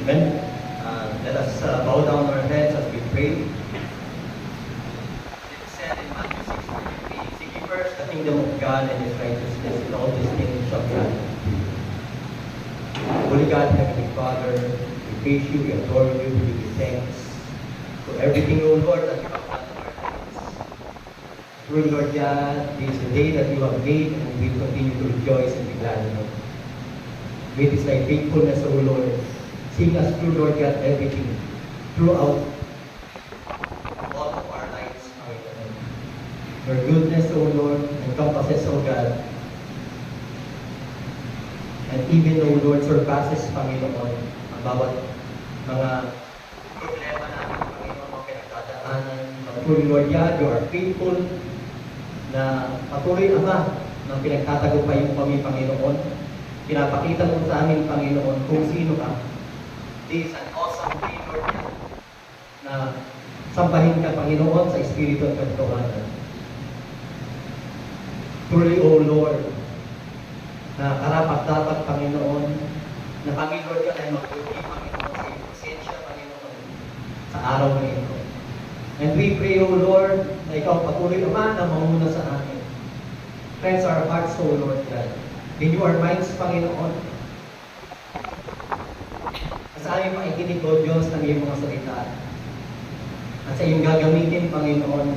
Amen. Let us bow down our heads as we pray. It said in Matthew 6:33, seek ye first the kingdom of God and His righteousness, and all these things shall be added. Holy God, Heavenly Father, we praise you, we adore you, we give you thanks for everything, O Lord, that you have done in our lives. True, Lord God, this is the day that you have made, and we will continue to rejoice and be glad in it. Great is thy faithfulness, O Lord. Seeing us through, Lord God, everything, throughout all of our lives, Panginoon. Your goodness, O Lord, encompasses, O God, and even, O Lord, surpasses, Panginoon, ang bawat mga problema namin, Panginoon, mga pinagdadaanan. Patuloy, Lord God, you are faithful na patuloy, Ama, ng pinagtatagumpay yung kami, Panginoon. Pinapakita mo sa amin, Panginoon, kung sino ka. This is an awesome day, Lord God, na sambahin ka, Panginoon, sa Espiritu at Katotohanan. Truly, O Lord, na karapat-dapat, Panginoon, na kami, Lord God, ay magputi, Panginoon, sa iyong presensya, Panginoon, sa araw na ito. And we pray, O Lord, na ikaw patuloy, Ama, na mamuna sa amin. Cleanse our hearts, O Lord God. Renew our minds, Panginoon. Sa aming pakikinig, O Diyos, ng iyong mga salita. At sa iyong gagamitin, Panginoon,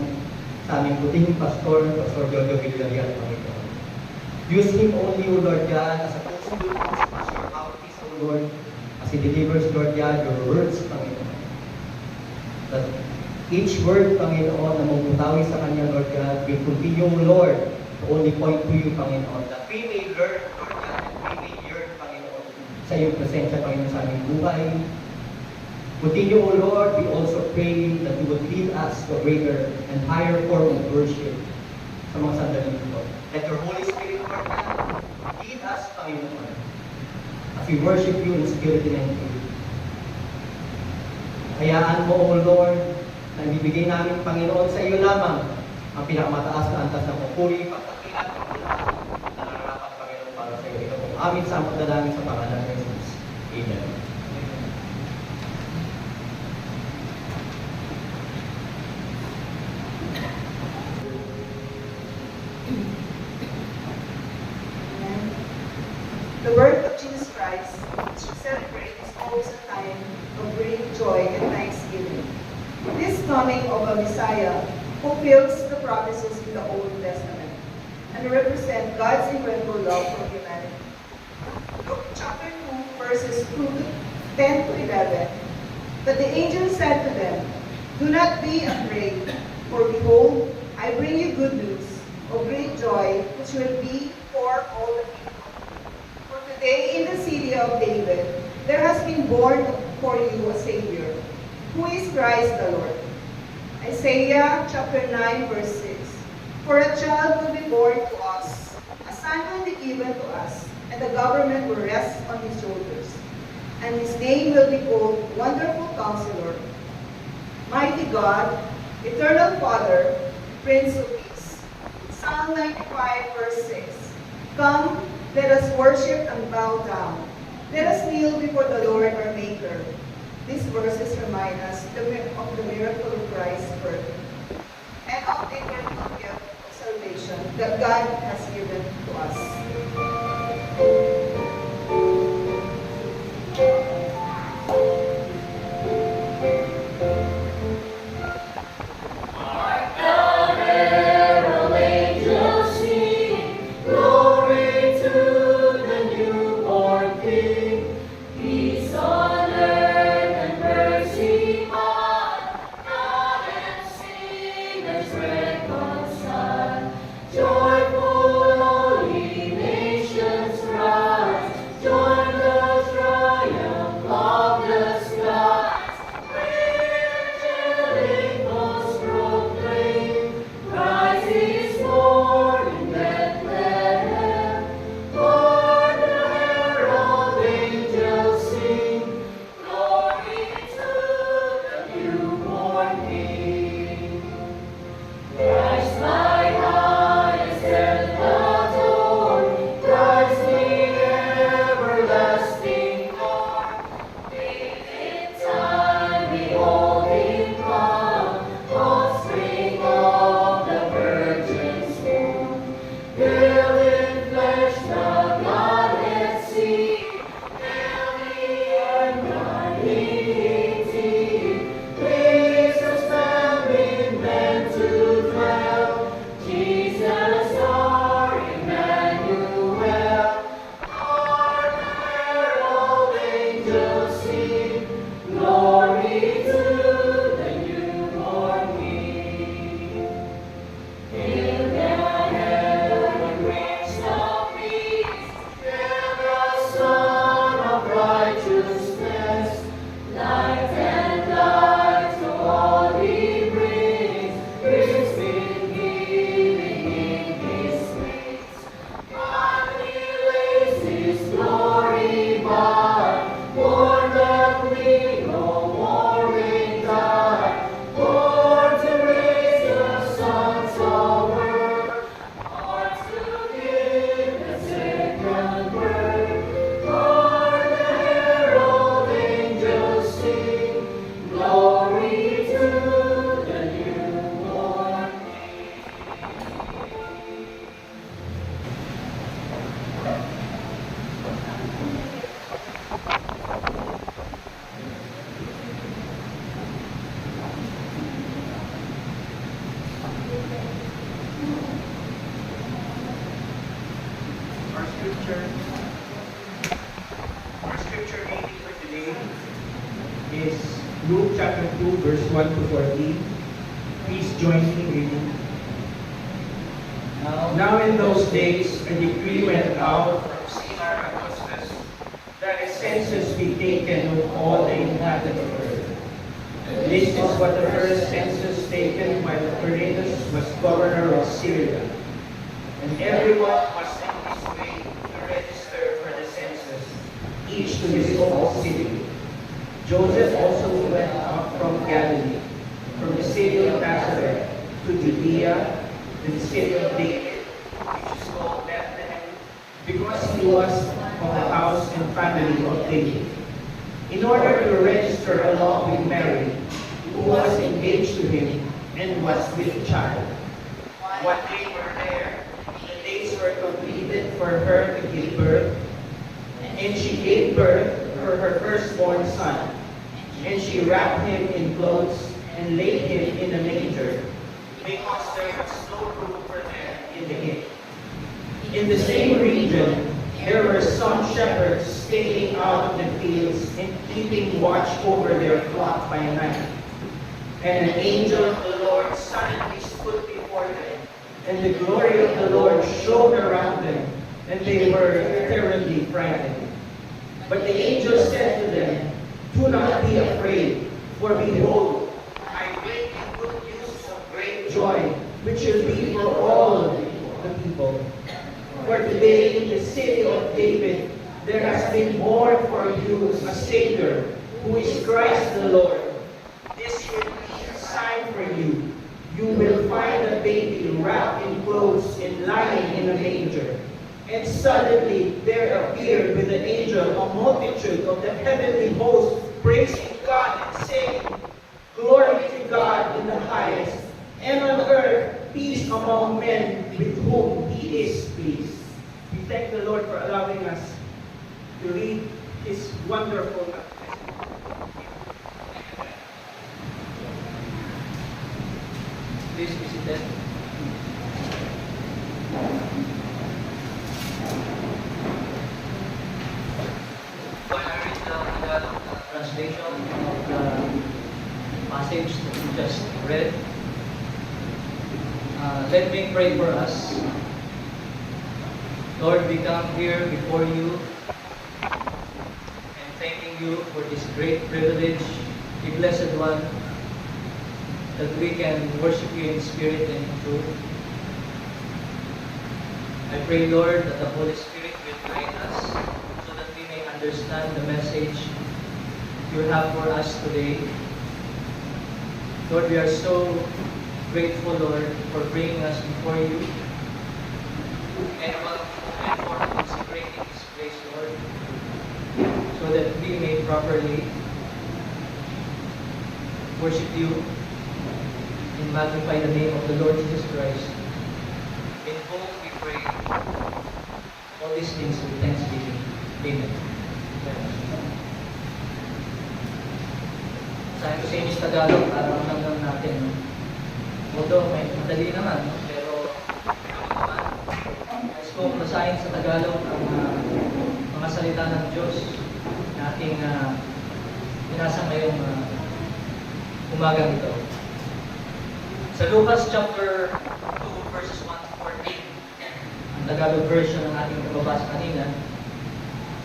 sa aming puting pastor, Pastor Jojo Villarreal, Panginoon. Use him only, O Lord God, as a consumer, as your mouthpiece, O Lord, as he delivers, Lord God, your words, Panginoon. That each word, Panginoon, na mumutawi sa kanya, Lord God, will continue, Lord, to only point to you, Panginoon, that we may learn, Lord God, and we may yearn, Panginoon, sa iyong presensya, Panginoon, sa aming buhay. Continue, O Lord, we also pray that you would lead us to a greater and higher form of worship sa mga sandali ito. Let your Holy Spirit, Lord God, lead us, Panginoon, as we worship you in spirit and in truth. Hayaan mo, O Lord, na ibibigay namin, Panginoon, sa iyo lamang ang pinakamataas na antas ng papuri, pagkakilan, pagkakilan, na nararapat, Panginoon, para sa iyo. Ito po amin sa pagdalangin sa pangalan ng Jesus. Amen. The birth of Jesus Christ, which we celebrate, is always a time of great joy and thanksgiving. This coming of a Messiah fulfills the promises in the Old Testament and represent God's incredible love for humanity. Luke chapter 2, verses 10 to 11. But the angel said to them, do not be afraid, for behold, I bring you good news of great joy, which will be for all the people. Today, in the city of David, there has been born for you a Savior, who is Christ the Lord. Isaiah chapter 9, verse 6. For a child will be born to us, a son will be given to us, and the government will rest on his shoulders. And his name will be called Wonderful Counselor, Mighty God, Eternal Father, Prince of Peace. Psalm 95, verse 6. Come, let us worship and bow down. Let us kneel before the Lord our Maker. These verses remind us of the miracle of Christ's birth and of the eternal gift of salvation that God has given to us. Joyful, holy sing glory to the newborn King. Hail the heaven brings the peace, hail the Son of righteousness, light and light to all he brings with healing in his wings. On he lays his glory by, born that we no more may die, born to raise the sons of earth, born to give the second birth, born the herald angels sing, glory to the newborn King. Our scripture, our scripture reading for today is Luke chapter 2, verse 1 to 14. Please join me in reading. Now in those days, a decree went out from Caesar Augustus that a census be taken of all the inhabitants of the earth. This is what the first census taken while Quirinius was governor of Syria. And everyone was in his way to register for the census, each to his own city. Joseph also went up from Galilee, from the city of Nazareth to Judea, to the city of David, which is called Bethlehem, because he was of the house and family of David, in order to register along with Mary, who was engaged to him and was with child. One day were there, the days were completed for her to give birth, and she gave birth for her firstborn son. And she wrapped him in clothes and laid him in a manger, because there was no room for them in the inn. In the same region, there were some shepherds staying out of the fields and keeping watch over their flock by night. And an angel of the Lord suddenly stood before them, and the glory of the Lord shone around them, and they were terribly frightened. But the angel said to them, "Do not be afraid, for behold, I bring you good news of great joy, which will be for all the people. For today in the city of David there has been born for you a Savior, who is Christ the Lord. This will be a sign for you. You will find a baby wrapped in clothes and lying in a manger." And suddenly there appeared with the angel a multitude of the heavenly host, praising God and saying, "Glory to God in the highest, and on earth peace among men with whom he is pleased." We thank the Lord for allowing us to read his wonderful baptism. Please be seated. While I read the Tagalog translation of the passage that we just read, let me pray for us. Lord, we come here before you and thanking you for this great privilege, the Blessed One, that we can worship you in spirit and in truth. I pray, Lord, that the Holy Spirit will guide us so that we may understand the message you have for us today. Lord, we are so grateful, Lord, for bringing us before you and for consecrating this place, Lord, so that we may properly worship you and magnify the name of the Lord Jesus Christ, in whom we pray all these things with thanksgiving. Amen. Sabi ko sa inyo sa Tagalog, parang hanggang natin. No? Although may madali naman, no? Pero nais kong basahin sa Tagalog ang mga salita ng Diyos na ating binasa ngayong umagang ito. Sa Lucas chapter 2 verses 1 to 14, ang Tagalog version ng ating nababasa kanina,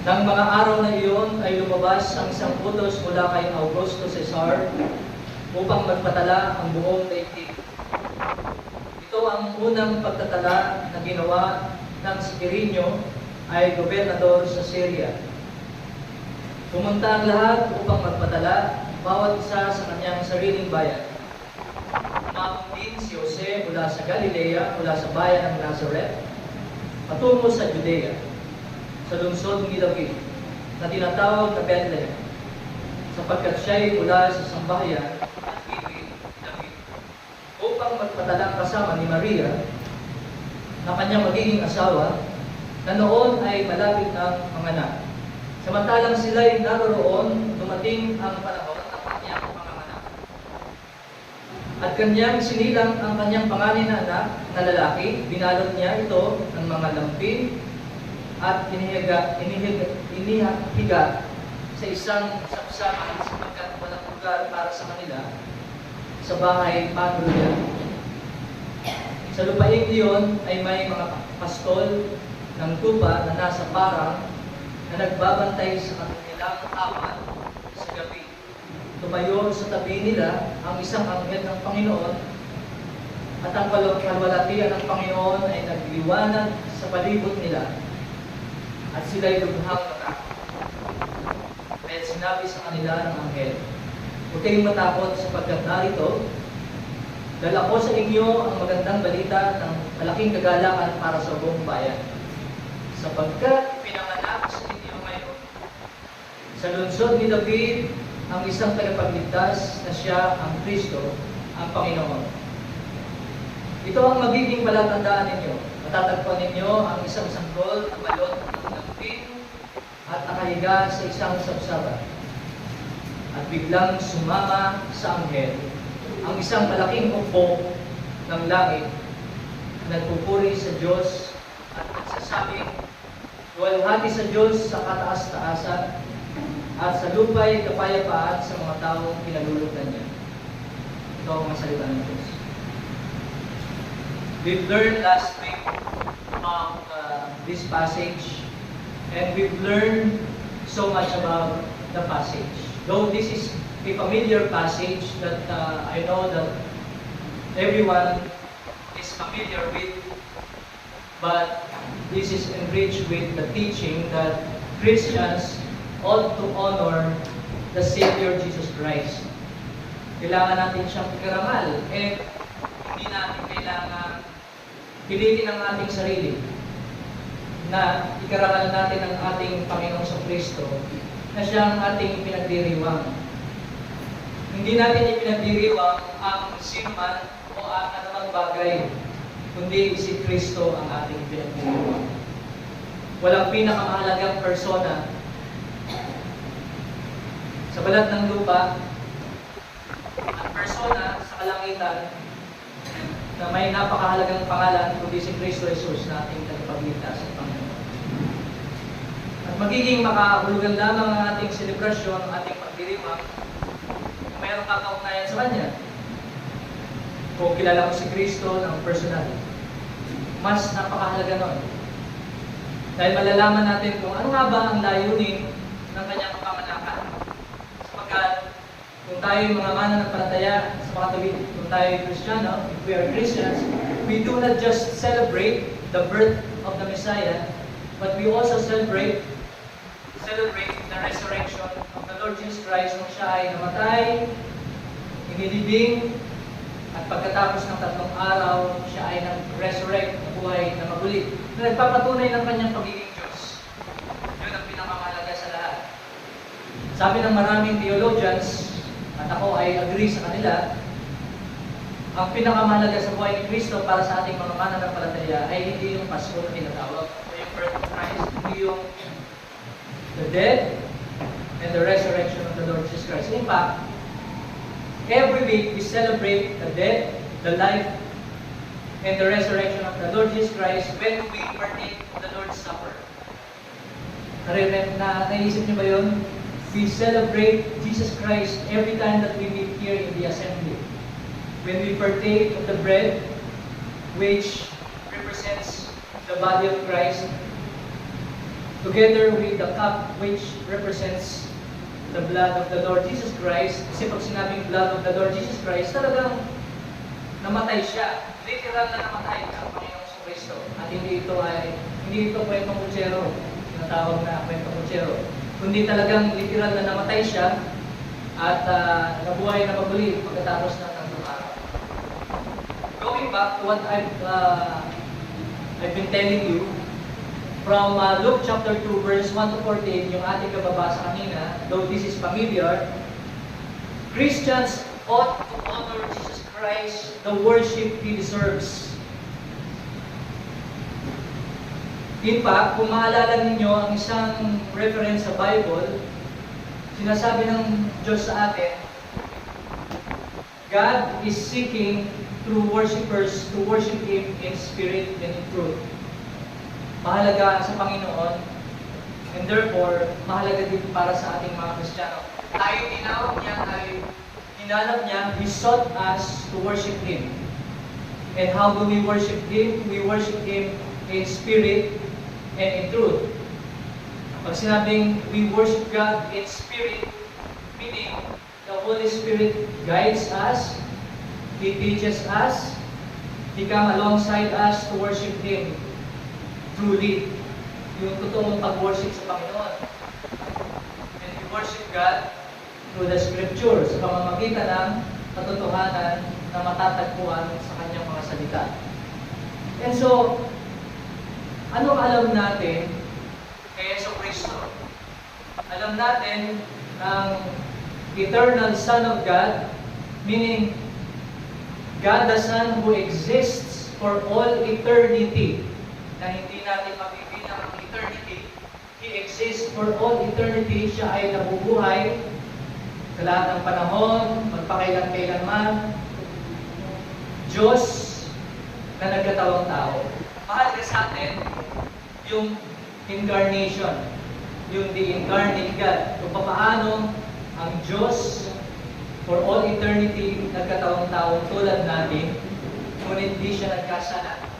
nang mga araw na iyon ay lumabas ang isang utos mula kay Augusto Cesar upang magpatala ang buong daigdig. Ito ang unang pagtatala na ginawa ng si Quirino ay gobernador sa Syria. Pumunta ang lahat upang magpatala, bawat isa sa kanyang sariling bayan. Umabot din si Jose mula sa Galilea, mula sa bayan ng Nazareth, patungo sa Judea, sa lungsod ni David, na tinatawag na Bethlehem, sapagkat siya'y mula sa sambahayan at ibig David, upang magpatala kasama ni Maria, na kanyang magiging asawa, na noon ay malapit ng manganak. Samantalang sila'y naroroon, dumating ang panahon ng kanyang panganganak. At kanyang sinilang ang kanyang panganay na anak na lalaki, binalot niya ito ng mga lampin at inihiga sa isang sapsakan sapagkat walang lugar para sa kanila sa bahay patruya. Sa lupain iyon ay may mga pastol ng tupa na nasa parang na nagbabantay sa kanilang apat sa gabi. Tumayo sa tabi nila ang isang anghel ng Panginoon at ang kalwalatian ng Panginoon ay nagliwanag sa palibot nila at sila'y lubhang natakot. Kaya sinabi sa kanila ng anghel, huwag kayong matakot sapagkat narito, dala ko sa inyo ang magandang balita ng malaking kagalakan para sa buong bayan. Sapagkat pinanganak sa inyo ngayon sa lungsod ni David ang isang tagapagligtas na siya ang Kristo, ang Panginoon. Ito ang magiging palatandaan ninyo. Matatagpuan ninyo ang isang sanggol na balot ng lampin at nakahiga sa isang sabsaban. At biglang sumama sa anghel ang isang malaking upo ng langit na nagpupuri sa Diyos at nagsasabing, luwalhati sa Diyos sa kataas-taasan at sa lupa'y kapayapaan sa mga taong pinalulugdan niya. Ito ang mga salita ng Diyos. We've learned last week about this passage, and we've learned so much about the passage. Though this is a familiar passage that I know that everyone is familiar with, but this is enriched with the teaching that Christians ought to honor the Savior Jesus Christ. Kailangan natin siyang ikarangal, and hindi natin kailangan pilitin ang ating sarili na ikarangal natin ang ating Panginoong sa Kristo na siyang ating pinagdiriwang. Hindi natin ipinagdiriwang ang sino man o ang anumang bagay, kundi si Kristo ang ating pinagdiriwang. Walang pinakamahalagang persona sa balat ng lupa at persona sa kalangitan na may napakahalagang pangalan kundi si Kristo Jesus na ating tagapagligtas at Panginoon. At magiging makahulugan lamang ang ating selebrasyon, ang ating pagdiriwang kung mayroong kakaugnayan sa Kanya. Kung kilala mo si Kristo ng personal, mas napakahalaga nun. Dahil malalaman natin kung ano nga ba ang layunin ng Kanyang kapanganakan. Sapagkat kung tayo mga mananampalataya sa mga tuwid, kung tayo Kristiyano, if we are Christians, we do not just celebrate the birth of the Messiah, but we also celebrate the resurrection of the Lord Jesus Christ nung siya ay namatay, inilibing, at pagkatapos ng 3 araw, siya ay nag-resurrect, nabuhay na maguli, na nagpapatunay ng kanyang pagiging Diyos. Yun ang pinakamahalaga sa lahat. Sabi ng maraming theologians, at ako ay agree sa kanila, ang pinakamahalaga sa buhay ni Kristo para sa ating mga mananampalataya ay hindi yung Pasko na tinatawag o yung birth of Christ, hindi yung the death and the resurrection of the Lord Jesus Christ. In fact, every week we celebrate the death, the life, and the resurrection of the Lord Jesus Christ when we partake of the Lord's Supper. Naisip niyo ba yun? we celebrate Jesus Christ every time that we meet here in the assembly. When we partake of the bread, which represents the body of Christ, together with the cup, which represents the blood of the Lord Jesus Christ. Kasi pag sinabing blood of the Lord Jesus Christ, talagang namatay siya. Literal na namatay ang Panginoong Kristo. At hindi ito kwentong kutsero, tinatawag na kwentong kutsero. Kundi talagang literal na namatay siya at nabuhay na muli pagkatapos ng tatlong araw. Going back to what I've been telling you, from Luke chapter 2 verse 1 to 14, yung ating kababasa kanina, though this is familiar, Christians ought to honor Jesus Christ, the worship He deserves. In fact, kung maalala ninyo ang isang reference sa Bible, sinasabi ng Diyos sa atin, God is seeking true worshipers to worship Him in spirit and in truth. Mahalaga sa Panginoon, and therefore, mahalaga din para sa ating mga Kristiyano. Tayo hinanap niya, He sought us to worship Him. And how do we worship Him? We worship Him in spirit and in truth. Pag sinabing we worship God in spirit, meaning the Holy Spirit guides us, He teaches us, He comes alongside us to worship Him truly, yung totoong pag-worship sa Panginoon. And we worship God through the Scripture, sa pamamagitan ng katotohanan na matatagpuan sa Kanyang mga salita. And so, anong alam natin kay Yesu Cristo? Alam natin ng eternal Son of God, meaning God the Son who exists for all eternity, na hindi natin mabibilang ang eternity. He exists for all eternity. Siya ay nabubuhay sa lahat ng panahon, magpakailan-kailanman. Diyos na nagkatawang tao. Mahalaga sa atin yung incarnation, yung the incarnate God. Kung paano ang Diyos for all eternity nagkatawang tao tulad natin, ngunit hindi siya nagkasala.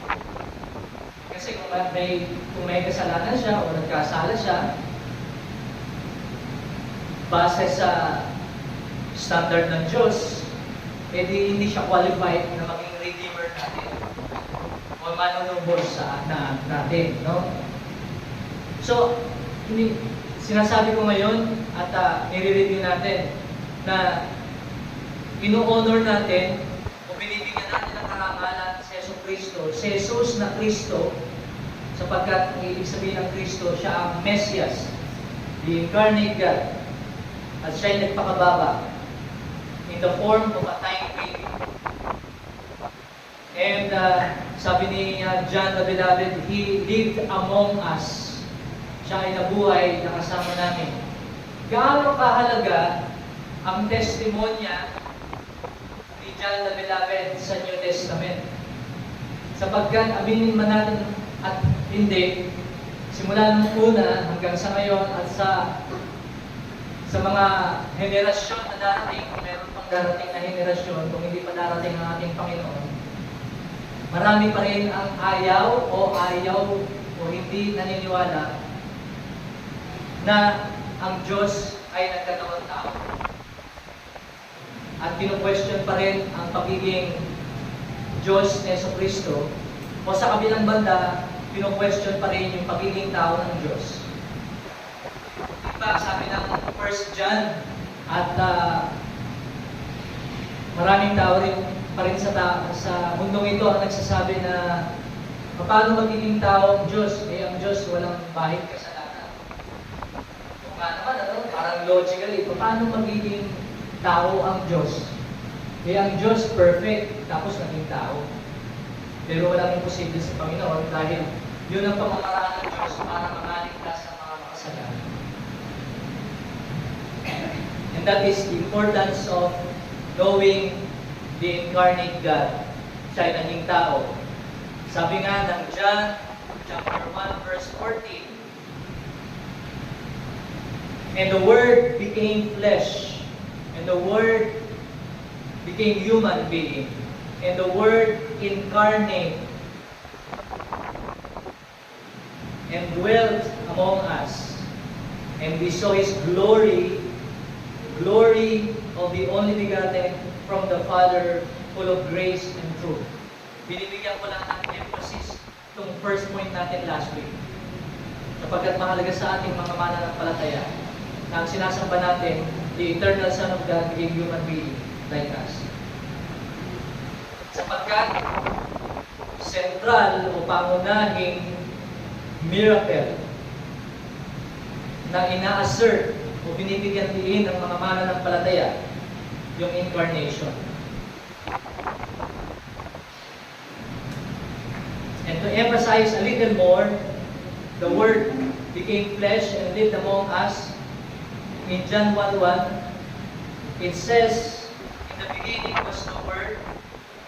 Kasi kung may kasalanan siya o nagkasala siya, base sa standard ng Diyos, edi hindi siya qualified na maging redeemer natin o manunubos sa natin, no? So, sinasabi ko ngayon at nire-review natin na ino-honor natin o binibigyan natin ng karangalan si Yesu Cristo, si Jesus na Cristo, sapagkat ang ibig sabihin ng Kristo, siya ang Mesias, the incarnate God, at siya ay nagpakababa in the form of a tiny baby. And sabi ni John the Beloved, He lived among us. Siya ay nabuhay na kasama namin. Gaano kahalaga ang testimonya ni John the Beloved sa New Testament? Sapagkat aminin man natin at hindi, simula nung una hanggang sa ngayon at sa mga henerasyon na darating, meron pang darating na henerasyon, kung hindi pa darating ang ating Panginoon, marami pa rin ang ayaw o hindi naniniwala na ang Diyos ay nagkatawang tao. At kino-question pa rin ang pagiging Diyos ni Yesu Cristo, o sa kabilang banda, kino-question pa rin yung pagiging tao ng Diyos. Diba, sabi ng 1 John, at maraming tao rin pa rin sa mundong ito ang nagsasabi na paano magiging tao ang Diyos? Ang Diyos walang bahid kasalanan. Kung naman, parang logically, paano magiging tao ang Diyos? Ang Diyos perfect, tapos naging tao. Pero walang imposible sa Panginoon dahil yun ang pamamaraan ng Diyos para makaligtas sa mga makasalanan. And that is the importance of knowing the incarnate God. Siya ay naging tao. Sabi nga ng John chapter 1 verse 14, And the Word became flesh. And the Word became human being. And the Word incarnate and dwelt among us. And we saw His glory, glory of the only begotten from the Father, full of grace and truth. Binibigyan ko lang ng emphasis itong first point natin last week. Sapagkat mahalaga sa ating mga mananampalataya na ang sinasamba natin, the eternal Son of God became human being like us. Sapagkat sentral o pangunahing miracle na ina-assert o binibigyan diin ng mga mananampalataya, yung incarnation. And to emphasize a little more, the Word became flesh and lived among us. In John 1:1, it says, in the beginning was the Word,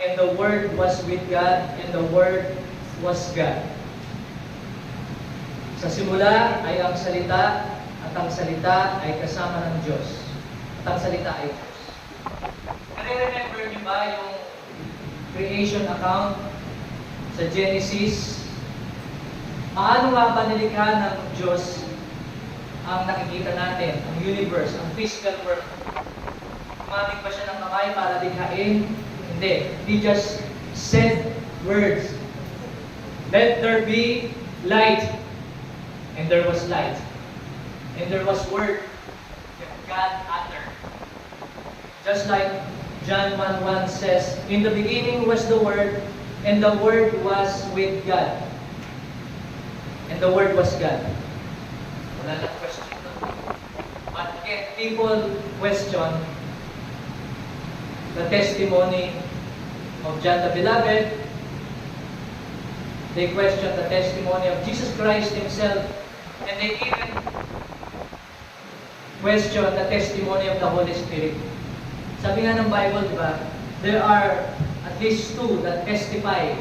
and the Word was with God, and the Word was God. Sa simula ay ang salita, at ang salita ay kasama ng Diyos. At ang salita ay Diyos. Nare-remember niyo ba yung creation account sa Genesis? Paano nga ba nilikha ng Diyos ang nakikita natin, ang universe, ang physical world? Kumamig ba siya ng kamay para likhain? Hindi. He just said words. Let there be light. And there was light. And there was word that God uttered. Just like John 1:1 says, in the beginning was the Word, and the Word was with God. And the Word was God. Wala na question. But again, people question the testimony of John the Beloved. They question the testimony of Jesus Christ Himself. And they even question the testimony of the Holy Spirit. Sabi nga ng Bible, di ba? There are at least two that testify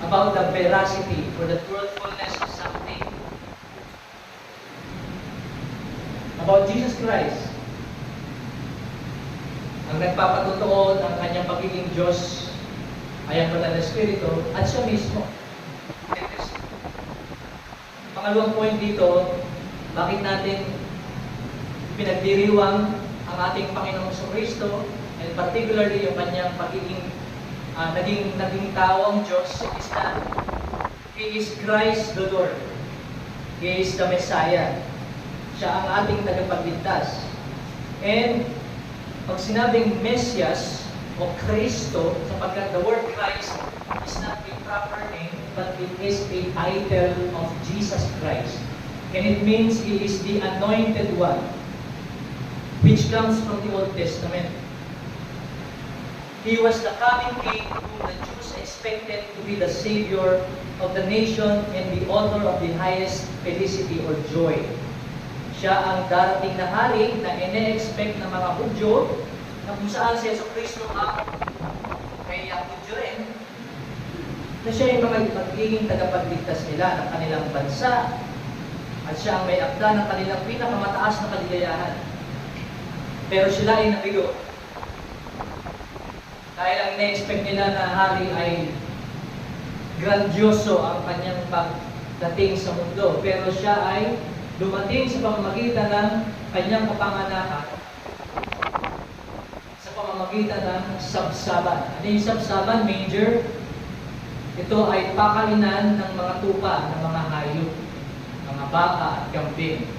about the veracity or the truthfulness of something. About Jesus Christ. Ang nagpapatotoo ng kanyang pagiging Diyos ay ang Banal na Espiritu at siya mismo. Pangalawang point dito, bakit natin pinagdiriwang ang ating Panginoong Kristo, and particularly yung kanyang pagiging naging tao ang Diyos, is that He is Christ the Lord. He is the Messiah. Siya ang ating tagapagligtas. And pag sinabing Mesias o Kristo, sapagkat the word Christ is not a proper name, but it is a title of Jesus Christ. And it means He is the anointed one, which comes from the Old Testament. He was the coming king whom the Jews expected to be the Savior of the nation and the author of the highest felicity or joy. Siya ang darating na hari na ine-expect ng mga Hudyo, na kung saan si Jesucristo ang kay Hudyo rin, na siya yung magiging tagapagligtas nila ng kanilang bansa, at siya ang may akda ng kanilang pinakamataas na kaligayahan. Pero sila ay nabigo. Dahil ang ina-expect nila na hari ay grandioso ang kanyang pagdating sa mundo. Pero siya ay dumating sa pamamagitan ng kanyang kapanganakan, sa pamamagitan ng sabsaban. Ano yung sabsaban? Manger. Ito ay pakainan ng mga tupa, ng mga hayop, mga baka at kambing.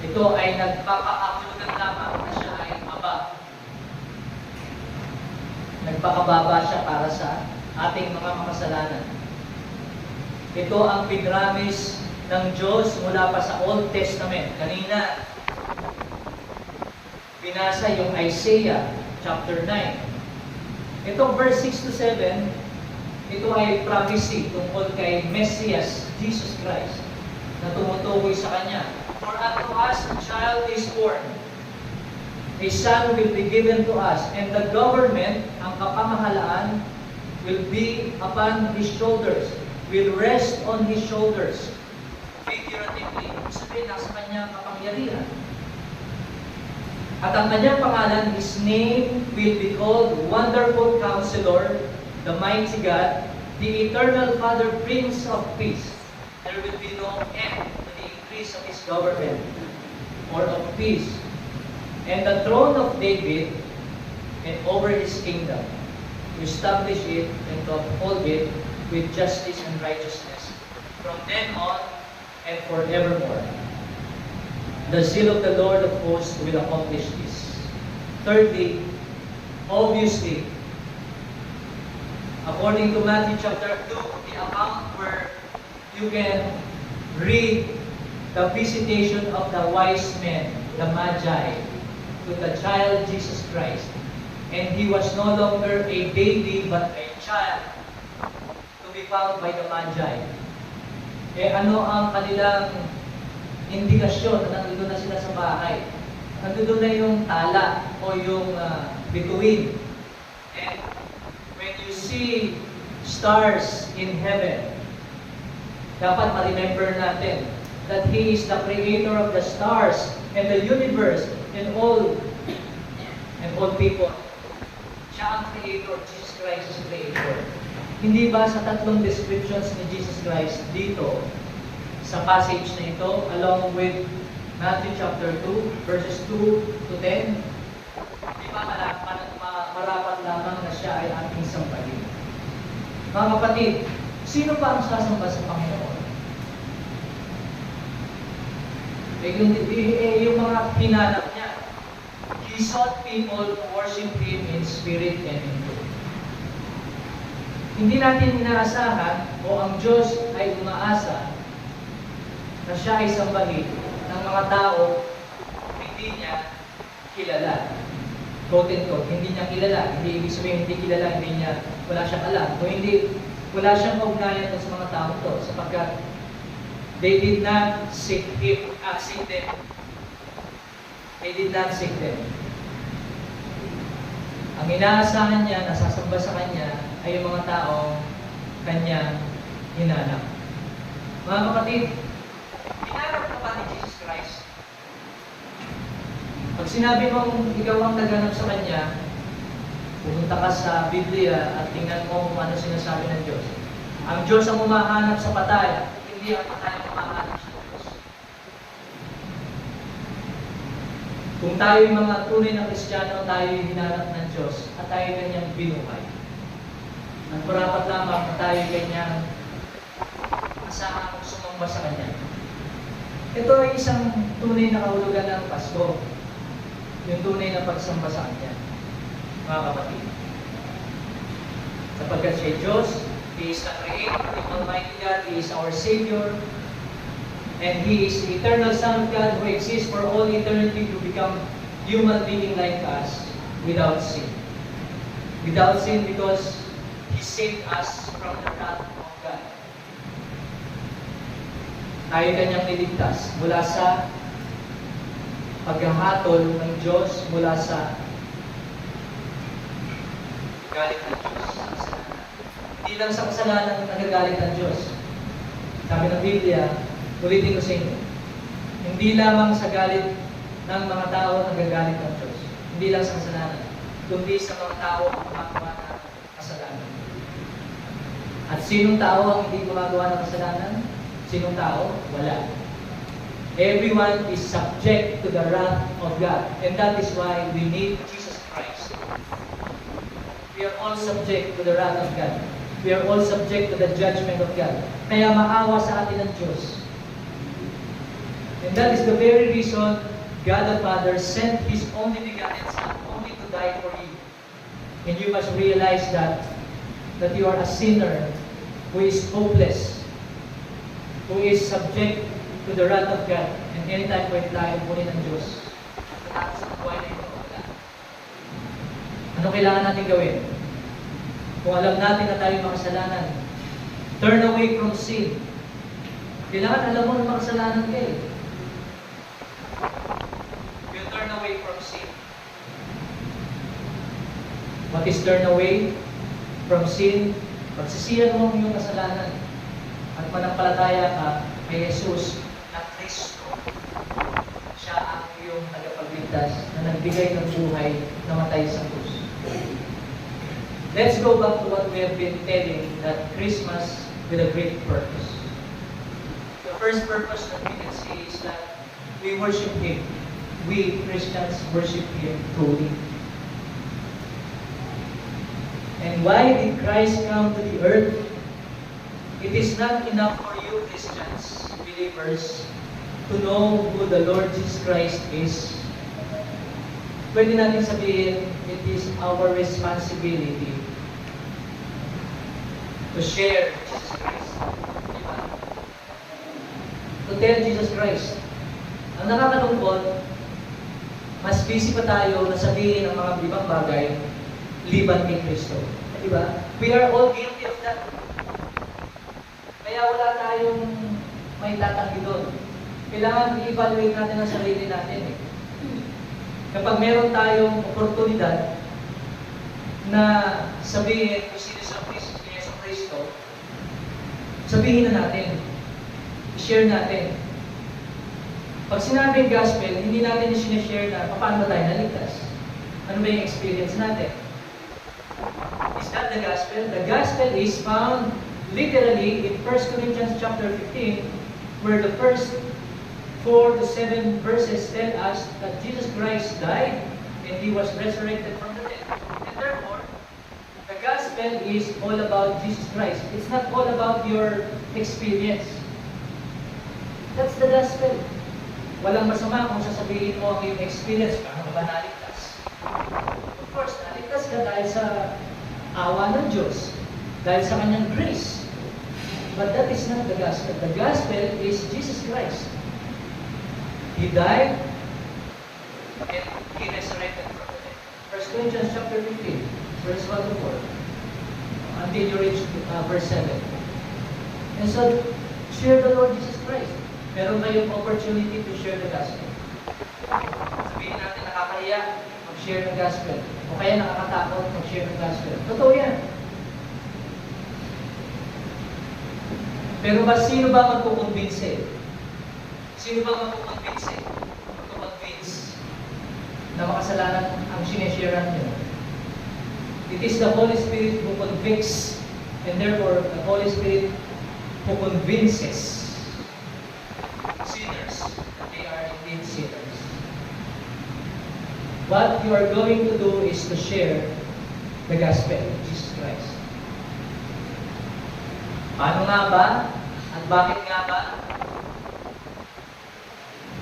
Ito ay nagpapakahulugan lamang na siya ay aba. Nagpakababa siya para sa ating mga makasalanan. Ito ang pinramis ng Diyos mula pa sa Old Testament. Kanina, binasa yung Isaiah chapter 9. Itong verse 6 to 7, ito ay prophecy tungkol kay Messias, Jesus Christ, na tumutukoy sa Kanya. For unto us a child is born, a son will be given to us, and the government, ang kapamahalaan, will be upon His shoulders, will rest on His shoulders. Figuratively, sa sabihin, nasa kanyang kapangyarihan. At ang kanyang pangalan, His name will be called Wonderful Counselor, the Mighty God, the Eternal Father, Prince of Peace. There will be no end to the increase of His government or of peace. And the throne of David and over His kingdom, to establish it and to uphold it with justice and righteousness from then on and forevermore. The zeal of the Lord of hosts will accomplish this. Thirdly, obviously, according to Matthew chapter 2, the account where you can read the visitation of the wise men, the Magi, to the child Jesus Christ. And He was no longer a baby but a child to be found by the Magi. Eh ano ang kanilang indikasyon na nandun na sila sa bahay? Nandun na yung tala o yung bituin. And when you see stars in heaven, dapat ma-remember natin that He is the creator of the stars and the universe and all people. Siya ang creator, Jesus Christ is creator. Hindi ba sa tatlong descriptions ni Jesus Christ dito, sa passage na ito, along with Matthew chapter 2, verses 2 to 10, di ba marapat lamang na siya ay ating sambahin? Mga kapatid, sino pa ang sasamba sa Panginoon? Yung mga hinanap niya. He sought people to worship Him in spirit and in truth. Hindi natin inaasahan o ang Diyos ay umaasa na siya ay sambahin ng mga tao hindi niya kilala. Quote and quote, hindi niya kilala. Hindi ibig sabihin hindi kilala, hindi niya, wala siyang alam. Kung hindi, wala siyang ugnayan sa mga tao to sapagkat they did not seek Him, seek them. They did not seek them. Ang inaasahan niya, nasasamba sa Kanya, ay yung mga tao Kanyang hinanap. Mga kapatid, hinanap ka ba ni Jesus Christ? Pag sinabi mong ikaw ang naganap sa Kanya, pumunta ka sa Biblia at tingnan mo kung ano sinasabi ng Diyos. Ang Diyos ang umahanap sa patay, hindi ang patay ang umahanap sa Diyos. Kung tayo yung mga tunay na Kristiyano, tayo yung hinanap ng Diyos at tayo kanyang binuhay. At marapat lamang na tayo kanyang asahan kung sumamba sa Kanya. Ito ay isang tunay na kahulugan ng Pasko. Yung tunay na pagsamba sa Kanya. Mga kapatid. Sapagkat siya Diyos, He is the Creator, the Almighty God, He is our Savior, and He is the eternal Son of God who exists for all eternity to become human being like us without sin. Without sin because He saved us from the wrath of God. Tayo kanyang niligtas mula sa paghahatol ng Diyos, mula sa galit ng Diyos. Hindi lang sa kasalanan nagagalit ng Diyos. Sabi ng Biblia, ulitin ko sa inyo, hindi lamang sa galit ng mga tao nagagalit ng Diyos. Hindi lang sa kasalanan, kundi sa mga tao ang gumagawa ng kasalanan. At sinong tao ang hindi gumagawa ng kasalanan? Sinong tao? Wala. Everyone is subject to the wrath of God. And that is why we need Jesus Christ. We are all subject to the wrath of God. We are all subject to the judgment of God. Kaya maawa sa atin ang Diyos. And that is the very reason God the Father sent His only begotten Son only to die for you. And you must realize that you are a sinner who is hopeless, who is subject to the wrath of God. And anytime pwede tayo punin ng Diyos. Tapos ang buhay na ito, wala. Ano kailangan natin gawin? Kung alam natin na tayo makasalanan, turn away from sin. Kailangan alam mo na makasalanan ka eh. You turn away from sin. What is turn away from sin? Pagsisihan mo ang iyong kasalanan at manampalataya ka kay Jesus na Kristo. tagapagligtas na nagbigay ng buhay na matay sa krus. Let's go back to what we have been telling, that Christmas with a great purpose. The first purpose that we can see is that we worship Him. We Christians worship Him truly. And why did Christ come to the earth? It is not enough for you Christians, believers, to know who the Lord Jesus Christ is. Pwede natin sabihin, it is our responsibility to share Jesus Christ. Diba? To tell Jesus Christ. Ang nakakalungkot, mas busy pa tayo na sabihin ang mga ibang bagay liban kay Kristo. Diba? We are all guilty of that. Kaya wala tayong may tatanggi doon. Kailangan i-evaluate natin ang sarili natin. Kapag meron tayong oportunidad na sabihin kung sino sa Kristo, sabihin na natin. I-share natin. Pag sinabing gospel, hindi natin i-share na paano tayo naligtas. Ano ba yung experience natin? Is that the gospel? The gospel is found literally in 1 Corinthians chapter 15, where the first 4 to 7 verses tell us that Jesus Christ died and He was resurrected from the dead. And therefore, the gospel is all about Jesus Christ. It's not all about your experience. That's the gospel. Walang masama kung sasabihin mo ang iyong experience, paano ka ba naligtas? Of course, naligtas ka dahil sa awa ng Diyos, dahil sa Kanyang grace. But that is not the gospel. The gospel is Jesus Christ. He died and He resurrected from the dead. 1 Corinthians chapter 15, verse 1 to 4, until you reach verse 7. And so, share the Lord Jesus Christ. Meron kayong opportunity to share the gospel. Sabihin natin nakakahiya, mag-share ng gospel. O kaya nakakatakot, mag-share ng gospel. Totoo yan. Pero sino ba magkukumbinse? Sino ba magkukumbinse? Magkukumbinse na makasalanan ang sinesharean nyo? It is the Holy Spirit who convicts, and therefore the Holy Spirit who convinces sinners that they are indeed sinners. What you are going to do is to share the gospel of Jesus Christ. Paano nga ba? At bakit nga ba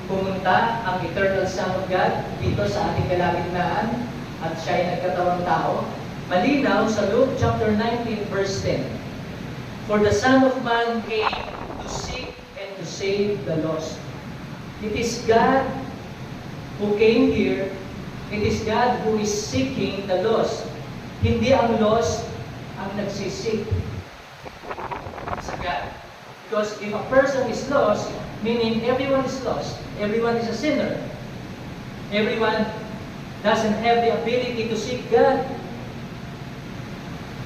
pumunta ang eternal Son of God dito sa ating kalagitnaan at siya ay nagkatawang tao? Malinaw sa Luke chapter 19 verse 10. For the Son of Man came to seek and to save the lost. It is God who came here. It is God who is seeking the lost. Hindi ang lost ang nagsisik sa God. Because if a person is lost, meaning everyone is lost, everyone is a sinner, everyone doesn't have the ability to seek God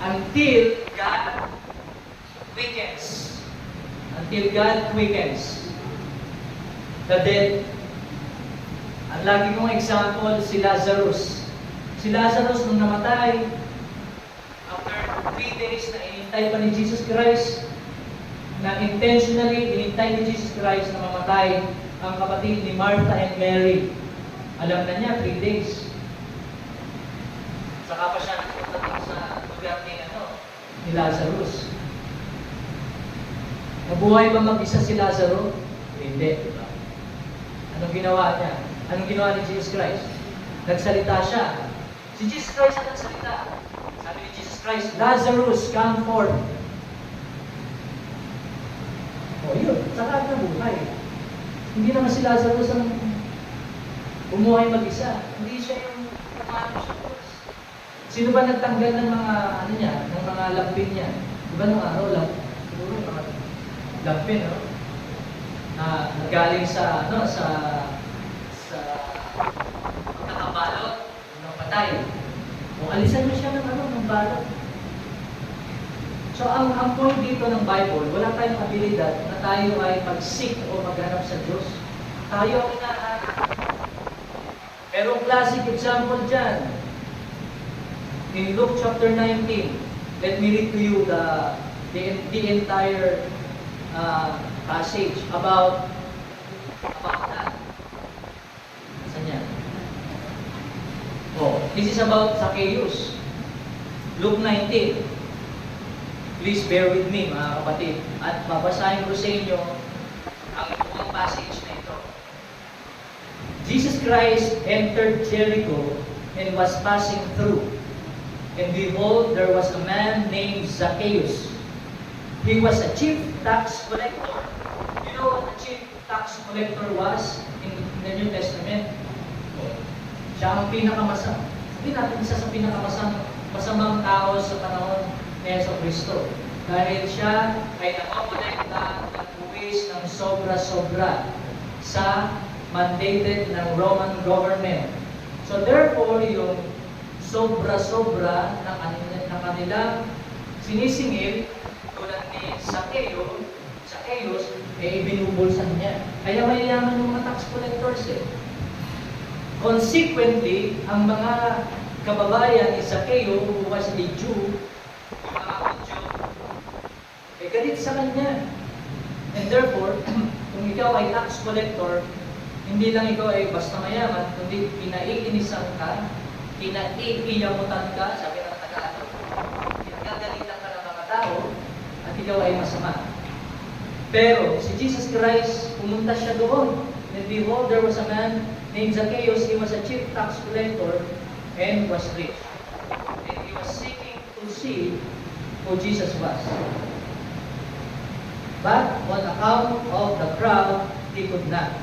until God quickens. Until God quickens the dead. Ang lagi kong example, si Lazarus. Si Lazarus nung namatay, after 3 days na inintay pa ni Jesus Christ, na intentionally inintay ni Jesus Christ na mamatay ang kapatid ni Martha and Mary. Alam na niya, 3 days. Saka pa siya nagpunta sa lugar ni Lazarus. Nabuhay ba mag-isa si Lazaro? Hindi. Diba? Anong ginawa niya? Anong ginawa ni Jesus Christ? Nagsalita siya. Si Jesus Christ ang nagsalita. Sabi ni Jesus Christ, Lazarus, come forth. O yun, saka nabuhay. Hindi naman si Lazarus ang bumuhay mag-isa. Hindi siya yung kumano siya. Sino ba nagtanggal ng mga ng mga lampin niya? Diba nung araw lang? Siguro yung mga lampin, no? Na galing sa pagkakabalot ng patay. O alisan mo siya ng balot. So, ang point dito ng Bible, wala tayong abilidad na tayo ay mag-seek o maghanap sa Diyos. Tayo ang hinahanap. Merong classic example dyan. In Luke chapter 19, let me read to you the entire passage about that. Saan yan? Oh, this is about Zacchaeus. Luke 19. Please bear with me, mga kapatid. At babasahin ko sa inyo ang buong passage na ito. Jesus Christ entered Jericho and was passing through. And behold, there was a man named Zacchaeus. He was a chief tax collector. You know what a chief tax collector was in the New Testament? Siya ang pinakamasama. Sabihin natin, isa sa pinakamasamang tao sa panahon ni Jesucristo. Dahil siya ay nakakolekta ng buwis ng sobra-sobra sa mandated ng Roman government. So therefore, yung sobra-sobra na kanilang sinisingil tulad ni Zacchaeus, ibinubulsan niya. Kaya mayayaman yung mga tax collectors eh. Consequently, ang mga kababayan ni Zacchaeus, who was a Jew, mga Hudyo, galit sa kanya. And therefore, kung ikaw ay tax collector, hindi lang ikaw ay basta mayaman, kundi pinaiinisan ka, kinaiiyamutan ka, sabi ng Tagalog, pinagagalitan ka ng mga tao, at ikaw ay masama. Pero si Jesus Christ, pumunta siya doon. And behold, there was a man named Zacchaeus. He was a chief tax collector and was rich. And he was seeking to see who Jesus was. But on account of the crowd, he could not.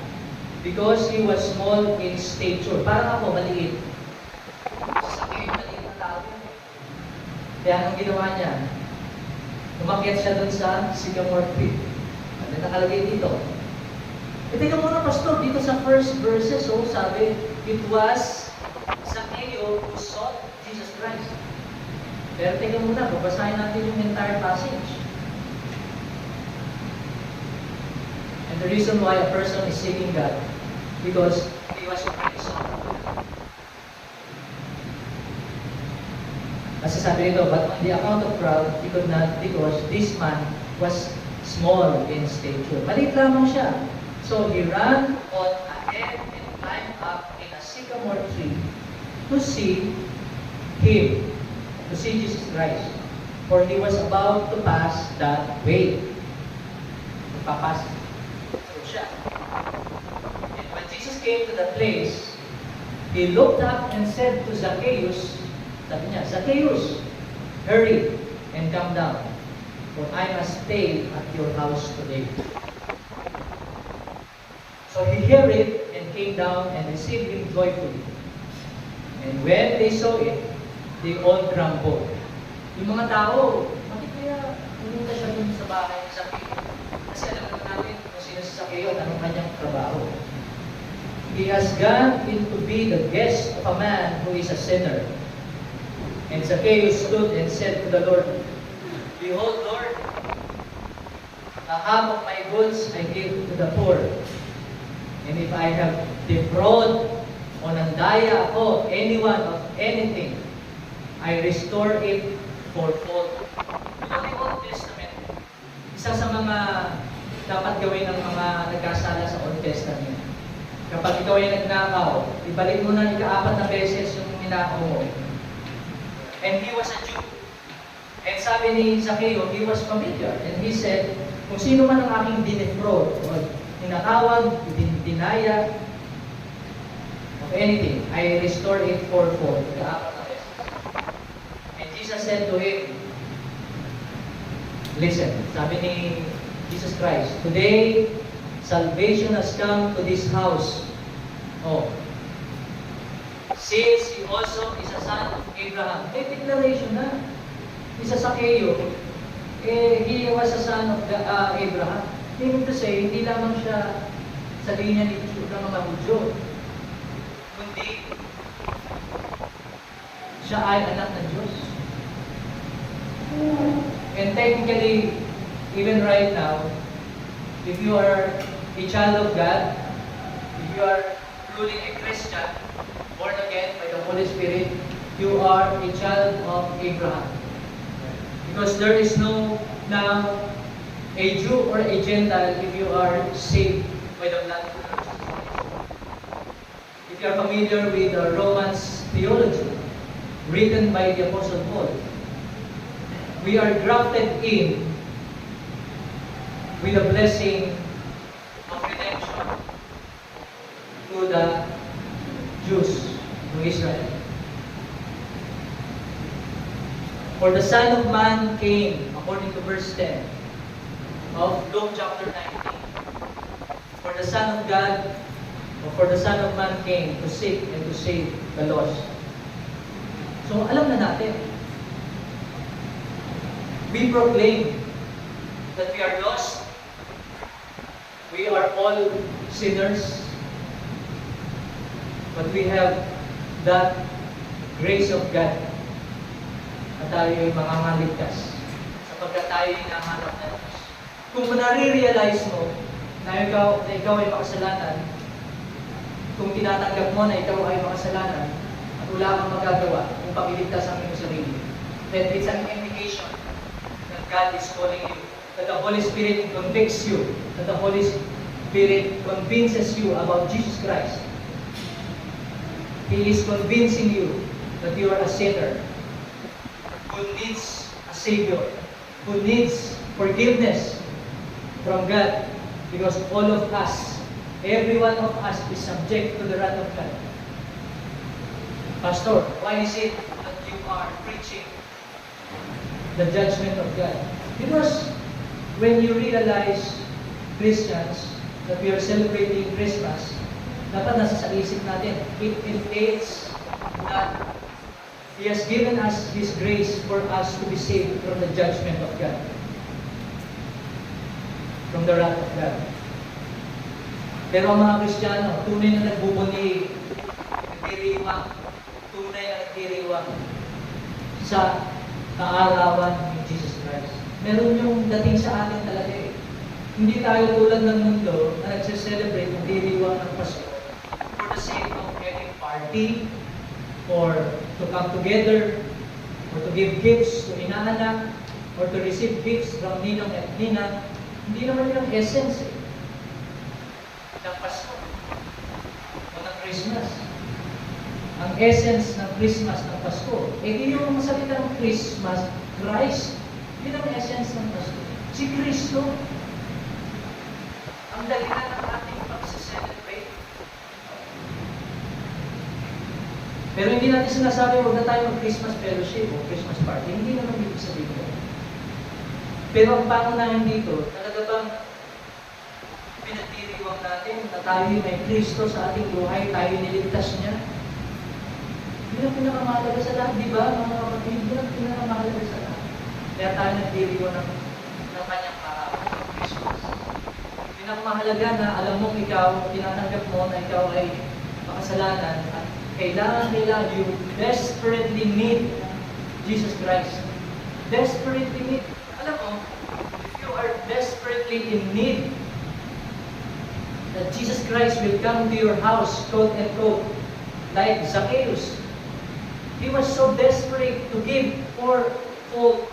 Because he was small in stature. Parang ako, maliit. Si Zacchaeus, maliit na tao. Kaya anong ginawa niya? Umakyat siya dun sa sycamore tree. Ano nakalagay dito? Teka muna, Pastor, dito sa first verses, sabi, it was Zacchaeus who sought Jesus Christ. Pero teka muna, babasahin natin yung entire passage. And the reason why a person is seeking God, because he was already sought. Kasi sabi nito, but on the account of crowd, he could not, because this man was small in stature. Maliit lamang siya. So he ran on ahead and climbed up in a sycamore tree to see him, to see Jesus Christ. For he was about to pass that way. Papas through siya. And when Jesus came to the place, he looked up and said to Zacchaeus, sabi niya, Zacchaeus, hurry and come down, for I must stay at your house today. So he heard it and came down and received him joyfully. And when they saw it, they all grumbled. Yung mga tao, bakit kaya pumunta siya dun sa bahay ni Zacchaeus? Kasi alam natin kung sino si Zacchaeus at anong kanyang trabaho. He has gone in to be the guest of a man who is a sinner. And Zacchaeus stood and said to the Lord, Behold, Lord, the half of my goods I give to the poor. And if I have defrauded o nandaya ako anyone of anything, I restore it fourfold. In the Old Testament, isa sa mga dapat gawin ng mga nagkasala sa Old Testament, kapag ikaw ay nagnakaw, ibalik mo na ika-4 na beses yung ninakaw mo. And he was a Jew. And sabi ni Zacchaeus, he was familiar. And he said, kung sino man ang aking dinefraud o ninakawag, dinaya of anything, I restore it fourfold. And Jesus said to him, listen, sabi ni Jesus Christ, today, salvation has come to this house. Since he also is a son of Abraham. Declaration na. Isa sa Zacchaeus, he was a son of Abraham. Meaning to say, hindi lamang siya sa linya ni ng mga Hudyo, kundi siya ay anak ng Diyos. And technically, even right now, if you are a child of God, if you are truly a Christian, born again by the Holy Spirit, you are a child of Abraham. Because there is no now a Jew or a Gentile if you are saved by the blood of Jesus Christ. If you are familiar with the Romans theology written by the Apostle Paul, we are grafted in with the blessing of redemption to the Jews, to Israel. For the Son of Man came, according to verse 10 of Luke chapter 19. For the Son of God, or for the Son of Man came to seek and to save the lost. So alam na natin, we proclaim that we are lost, we are all sinners, but we have that grace of God na tayo ay mangangaligtas sapagkat tayo ay nahanap ng Diyos. Kung nare-realize mo na ikaw ay makasalanan, kung tinatanggap mo na ikaw ay makasalanan at wala kang magagawa kung pakiligtas ang iyong sarili, then it's an indication that God is calling you, that the Holy Spirit convicts you, that the Holy Spirit convinces you about Jesus Christ. He is convincing you that you are a sinner who needs a Savior, who needs forgiveness from God, because all of us, every one of us is subject to the wrath of God. Pastor, why is it that you are preaching the judgment of God? Because when you realize, Christians, that we are celebrating Christmas, dapat nasa sa isip natin, it indicates that He has given us His grace for us to be saved from the judgment of God, from the wrath of God. Pero ang mga Kristiyano, tunay na nagbubuni, nagdiriwang, tunay na nagdiriwang sa kaarawan ni Jesus Christ. Meron yung dating sa atin talaga eh. Hindi tayo tulad ng mundo na nagse-celebrate ng diriwang ng Pasko for the sake of having party, or to come together, or to give gifts to inaanak, or to receive gifts from ninong at ninang. Hindi naman yun ang essence eh, ng Pasko o ng Christmas. Ang essence ng Christmas, ng Pasko, eh yung salitang Christmas, Christ, yun ang essence ng Pasko. Si Kristo, ang dahilan ng ating pag-celebrate. Pero hindi natin sinasabi, huwag na tayo mag-Christmas fellowship o Christmas party. Hindi naman ibig sabihin ko. Pero ang pangunahin dito, talaga bang pinagdiriwang natin na tayo may Kristo sa ating buhay, tayo niligtas niya? Yun ang pinakamahalaga sa lahat, di ba? Mga kapatid, yun ang pinakamahalaga sa lahat. Kaya tayo nagdiriwang ng kanyang Christmas. Pinakamahalaga na alam mong ikaw, tinatanggap mo na ikaw ay makasalanan at kailangan you desperately need Jesus Christ. Desperately need. Alam mo, if you are desperately in need that Jesus Christ will come to your house, quote and quote, like Zacchaeus. He was so desperate to give fourfold.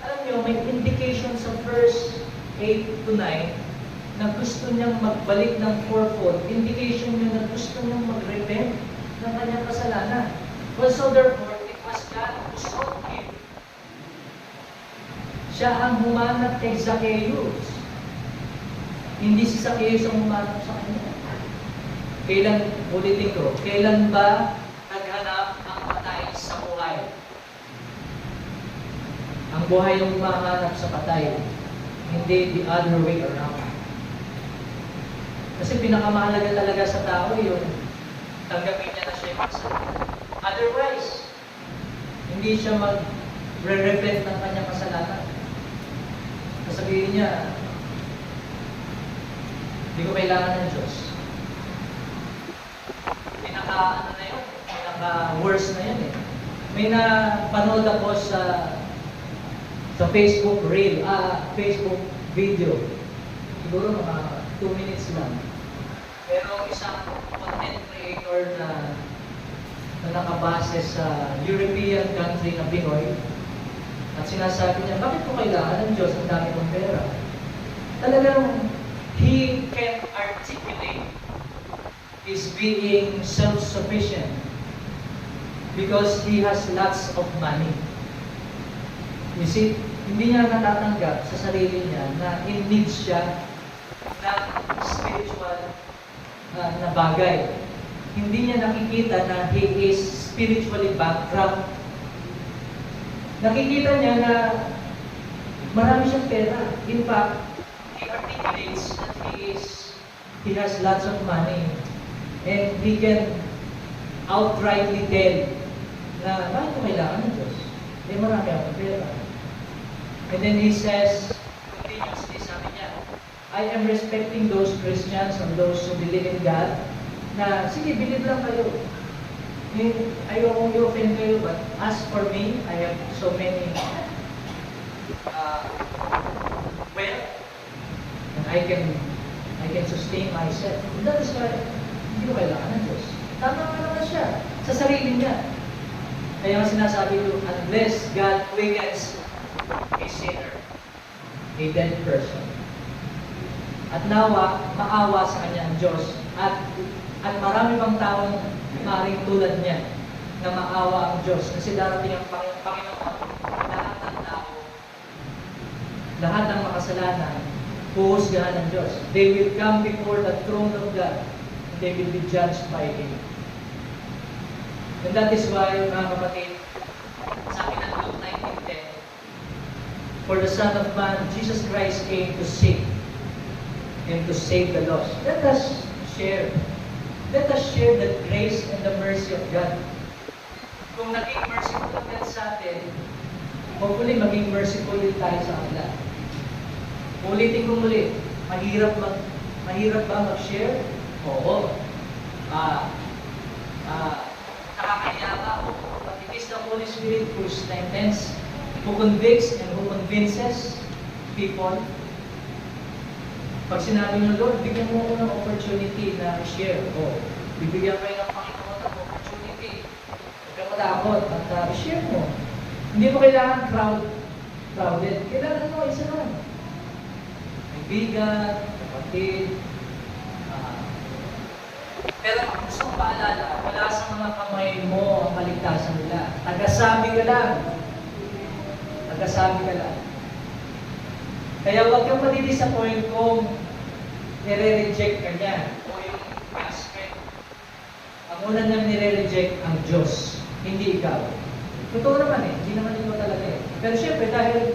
Alam nyo, may indication sa verse 8 to 9 na gusto niyang magbalik ng fourfold. Indication niya na gusto niyang mag-repent ng kanyang kasalanan. Well, so therefore, it was God who sought him. Siya ang humanap kay Zacchaeus. Hindi si Zacchaeus ang humanap sa kanya. Kailan, ulitin ko, kailan ba naghanap ang patay sa buhay? Ang buhay yung humahanap sa patay, hindi the other way around. Kasi pinakamahalaga talaga sa tao yung tanggapin niya na siya yung kasalanan. Otherwise, hindi siya mag-reflect ng kanyang kasalanan. Sasabihin niya, hindi ko kailangan ng Diyos. Pinaka-ano na yun, pinaka-worst na yun eh. May napanood ako sa Facebook reel, Facebook video. Siguro mga 2 minutes lang. Pero isang content creator educator na nakabase sa European country na Pinoy. At sinasabi niya, bakit po kailangan ng Diyos ang dami kong pera? Talagang he can articulate his being self-sufficient because he has lots of money. You see, hindi niya natatanggap sa sarili niya na in need siya ng spiritual na bagay. Hindi niya nakikita na he is spiritually bankrupt. Nakikita niya na marami siyang pera. In fact, he articulates that he has lots of money and he can outrightly tell na bakit ko kailangan ng Diyos? Eh marami akong pera. And then he says, continuously sabi niya, I am respecting those Christians and those who believe in God na, sige, believe lang kayo. Ayokong i-offend kayo, but as for me, I have so many wealth, and I can sustain myself. And that is why, hindi ko kailangan ng Diyos. Tama nga naman siya, sa sarili niya. Kaya nga sinasabi ko, unless God quickens a sinner, a dead person. At nawa, maawa sa kanya ang Diyos. At marami pang taong maaaring tulad niya na maawa ang Diyos. Kasi darating ang Panginoon, lahat ng tao, lahat ng makasalanan, huhusgahan ng Diyos. They will come before the throne of God. And they will be judged by Him. And that is why, mga kapatid, sabi ng Luke 19:10, for the Son of Man, Jesus Christ came to seek and to save the lost. Let us share the grace and the mercy of God. Kung naging merciful ang God sa atin, hopefully maging merciful din tayo sa kanila. Ulitin ko muli, mahirap ba mag-share? Oo. Nakakaya ka, but it is the Holy Spirit who strengthens, who convicts and who convinces people. Pag sinabi ng Lord, bigyan mo ako ng opportunity na i-share. O, bibigyan kayo ng Panginoon ng opportunity. Huwag kang matakot at i-share mo. Hindi mo kailangan crowded. Kailangan mo isa lang. Kaibigan, kapatid. Pero gusto kong paalala, wala sa mga kamay mo ang kaligtasan nila. Tagasabi ka lang. Tagasabi ka lang. Kaya huwag kang madi-disappoint kung nire-reject ka niya o yung aspect. Ang una niyang nire-reject ang Diyos, hindi ikaw. Totoo naman hindi naman ikaw talaga Pero syempre, dahil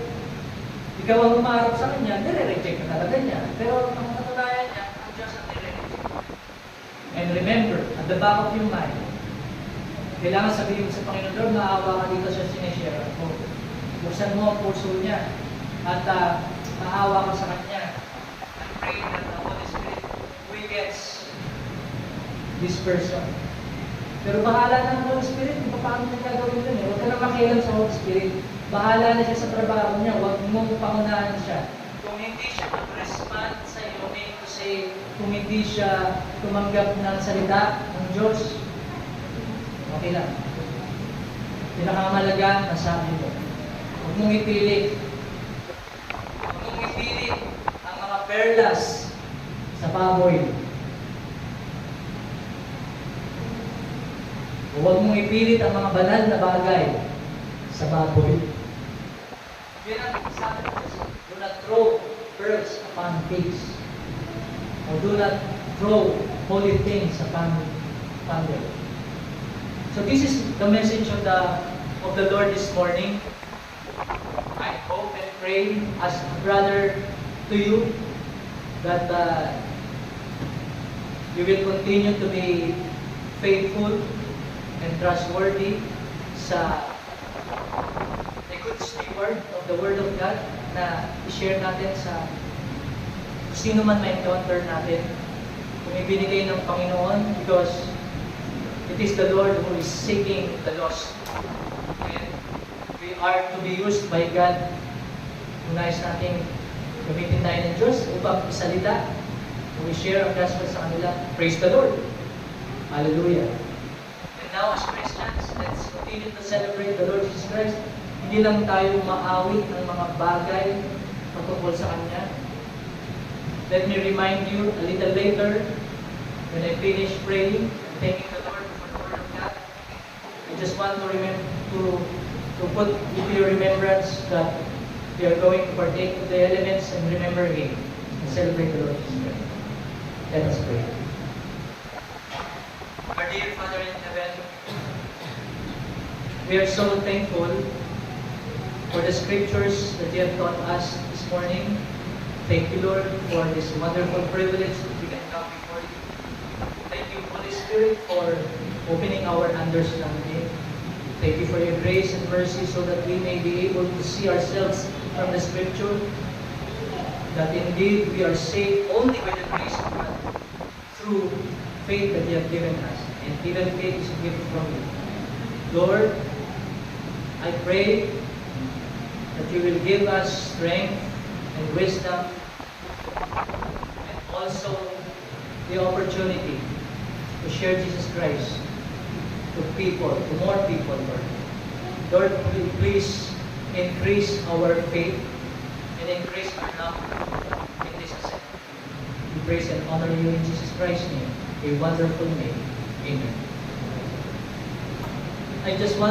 ikaw ang umarap sa kanya, nire-reject ka talaga niya. Pero ang katunayan niya, ang Diyos ang nire-reject. And remember, at the back of your mind, kailangan sabihin sa Panginoon, Lord, maawa ka dito sa sinishare mo. Buksan mo ang puso niya at maawa ka sa kanya. I pray that the Holy Spirit quickens this person. Pero bahala na ang Holy Spirit kung paano niya gagawin yun Huwag ka na makialam sa Holy Spirit. Bahala na siya sa trabaho niya. Huwag mong pangunahan siya. Kung hindi siya mag-respond sa iyo, meaning to say, kung hindi siya tumanggap ng salita ng Diyos, okay lang. Pinakamalaga, nasabi mo. Huwag mong ipilit. Huwag mong ipilit ang mga perlas sa baboy. Huwag mong ipilit ang mga banal na bagay sa baboy. Yan ang sabi ng Diyos. Do not throw pearls upon pigs. Or do not throw holy things upon them. So this is the message of the Lord this morning. I hope and pray as a brother to you that you will continue to be faithful and trustworthy sa a good steward of the Word of God na i-share natin sa sino man may encounter natin. Kung ibinigay ng Panginoon because it is the Lord who is seeking the lost. And we are to be used by God. Kung nais natin gamitin tayo ng Diyos upang isalita, kung i-share ang gospel sa kanila, praise the Lord. Hallelujah. And now as Christians, let's continue to celebrate the Lord Jesus Christ. Hindi lang tayo maawit ng mga bagay patungkol sa Kanya. Let me remind you a little later, when I finish praying, thanking the Lord for the Word of God, I just want to put into your remembrance that we are going to partake of the elements and remember Him and celebrate the Lord Jesus Christ. Let us pray. Our dear Father in heaven, we are so thankful for the scriptures that you have taught us this morning. Thank you, Lord, for this wonderful privilege that we can come before you. Thank you, Holy Spirit, for opening our understanding. Thank you for your grace and mercy so that we may be able to see ourselves from the scripture, that indeed we are saved only by the grace of God through faith that you have given us. And even faith is a gift from you. Lord, I pray that you will give us strength and wisdom and also the opportunity to share Jesus Christ to people, to more people, Lord. Lord, please increase our faith and increase our love in this assembly. We praise and honor you in Jesus Christ's name, a wonderful name. Amen. I just want